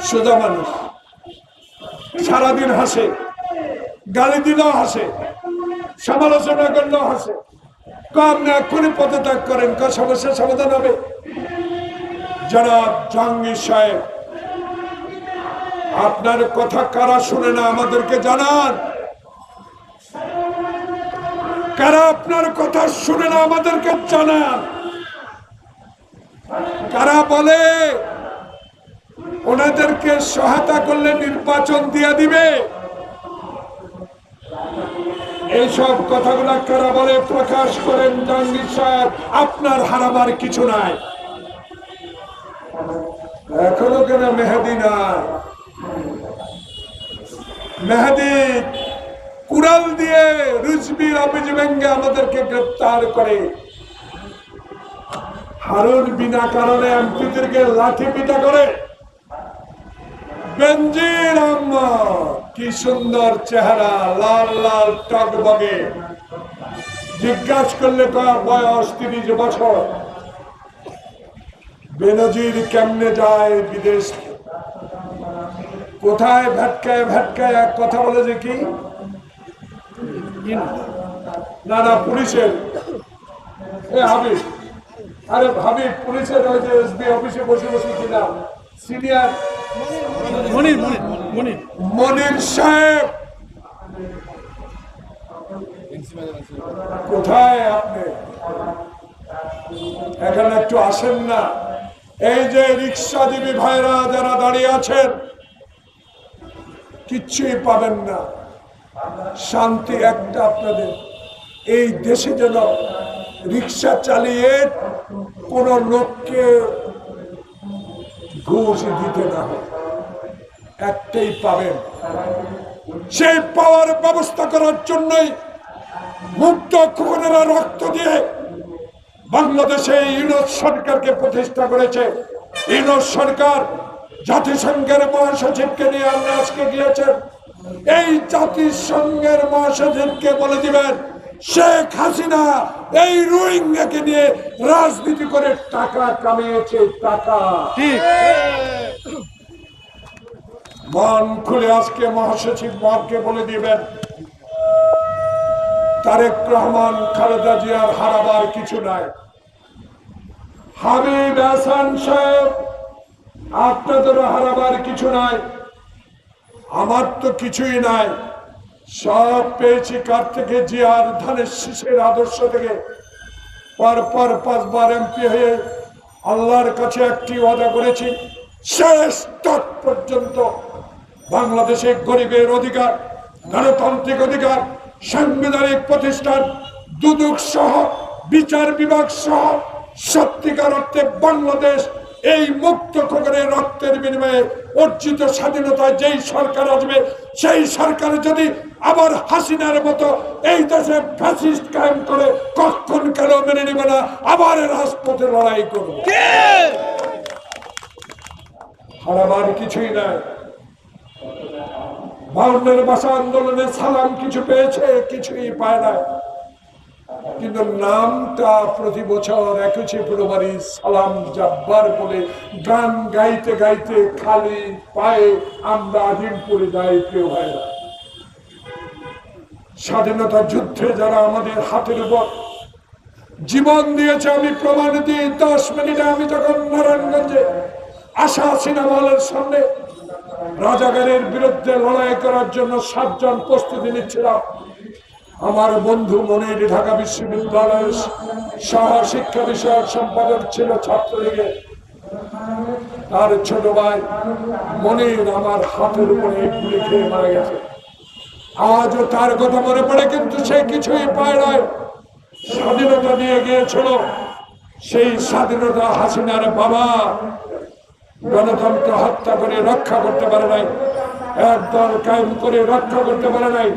সোজা মানুষ, সারাদিন হাসে, গালি দিলেও হাসে, সমালোচনা করলেও হাসে। আপনি এক্ষুনি পদত্যাগ করেন, সমস্যার সমাধান হবে। জনাব জাহাঙ্গীর সাহেব, আপনার কথা কারা শুনে না আমাদেরকে জানান। কারা আপনার কথা শুনে না আমাদেরকে জানান। কারা বলে ওনাদেরকে সহায়তা করলে নির্বাচন দিয়ে দিবে, এইসব কথাগুলা কারা বলে প্রকাশ করেন। জাহাঙ্গীর সাহেব, আপনার হারাবার কিছু নাই। এখনো কেন মেহেদী নাই? মেহেদী কুড়াল দিয়ে রিজভির অফিস ভেঙে আমাদেরকে গ্রেপ্তার করে। হারুন বিনা কারণে এমপিদেরকে লাঠি পিটা করে। বেনজির আহমদ, কি সুন্দর চেহারা, লাল লাল টকবগে। জিজ্ঞাসা করলে বয়স 30 বছর। বেনজির কেমনে যায় বিদেশ? কোথায় ভেটকায় ভেটকায় এক কথা বলে যে কি না না পুলিশের হাবিব, আরে হাবিব পুলিশের ওই যে এসবি অফিসে বসে বসে কিনা সিনিয়র মনির সাহেব, কোথায় আপনি? এখানে একটু আসেন না। এই যে রিক্সাজীবী ভাইরা যারা দাঁড়িয়ে আছেন, কিচ্ছুই পাবেন না। শান্তি একটা আপনাদের। এই দেশে যেন রিক্সা চালিয়ে কোন লোককে ঘুষ দিতে না হয়, একটাই পাবেন। সেই পাওয়ার ব্যবস্থা করার জন্যই মুক্ত খোকনেরা রক্ত দিয়ে বাংলাদেশে ইউনূস সরকারকে প্রতিষ্ঠা করেছে। ইউনূস সরকার জাতিসংঘের মহাসচিবকে নিয়ে আমরা আজকে গিয়েছেন। এই জাতিসংঘের মহাসচিবকে বলে দিবেন শেখ হাসিনা এই রোহিঙ্গাকে নিয়ে রাজনীতি করে টাকা কামিয়েছে। টাকা মন খুলে আজকে মহাসচিব মহকে বলে দিবেন তারেক রহমান খালেদা জিয়ার হারাবার কিছু নাই। হাবিব হাসান সাহেব, আপনাদেরও হারাবার কিছু নাই। আমার তো কিছুই নাই, সব পেয়েছি কার থেকে? জিয়ার ধানের শীষের আদর্শ থেকে। পরপর 5 বার এমপি হয়ে আল্লাহর কাছে একটি ওয়াদা করেছি, শেষ তক পর্যন্ত বাংলাদেশে গরিবের অধিকার, গণতান্ত্রিক অধিকার, সাংবিধানিক প্রতিষ্ঠান, দুদক সহ বিচার বিভাগ সহ সত্যিকার অর্থে বাংলাদেশ এই মুক্ত খোকনের রক্তের বিনিময়ে অর্জিত স্বাধীনতায় যেই সরকার আসবে, সেই সরকার যদি আবার হাসিনার মতো এই দেশে ফ্যাসিস্ট কায়েম করে, কখন কেন মেনে নেবে না, আবার রাজপথে লড়াই করবে। হারাবার কিছুই নাই। 52 ভাষা আন্দোলনে সালাম কিছু পেয়েছে, কিছুই পায় না। কিন্তু নামটা প্রতি বছর 21শে ফেব্রুয়ারি সালাম জাব্বার বলে গান গাইতে গাইতে খালি পায়ে আমরা আজিমপুরে যাই। কেউ হয় না। স্বাধীনতা যুদ্ধে যারা আমাদের হাতের উপর জীবন দিয়েছে, আমি প্রমাণ দিই। 10 মিনিটে আমি যখন নারায়ণগঞ্জে আশা সিনেমা হলের সামনে রাজাকারের বিরুদ্ধে লড়াই করার জন্য 7 জন প্রস্তুতি নিচ্ছিলাম, আমার বন্ধু মনির ঢাকা বিশ্ববিদ্যালয়ের সহ শিক্ষা বিষয়ক সম্পাদক ছিল ছাত্রলীগের। তার ছোট ভাই মনির আমার হাতের উপরে গুলি খেয়ে মারা গেছে। আজও তার কথা মনে পড়ে, কিন্তু সে কিছুই পায় নাই। স্বাধীনতা দিয়ে গিয়েছিল, সেই স্বাধীনতা হাসিনার বাবা গণতন্ত্র হত্যা করে রক্ষা করতে পারে নাই, একদল কায়েম করে রক্ষা করতে পারে নাই।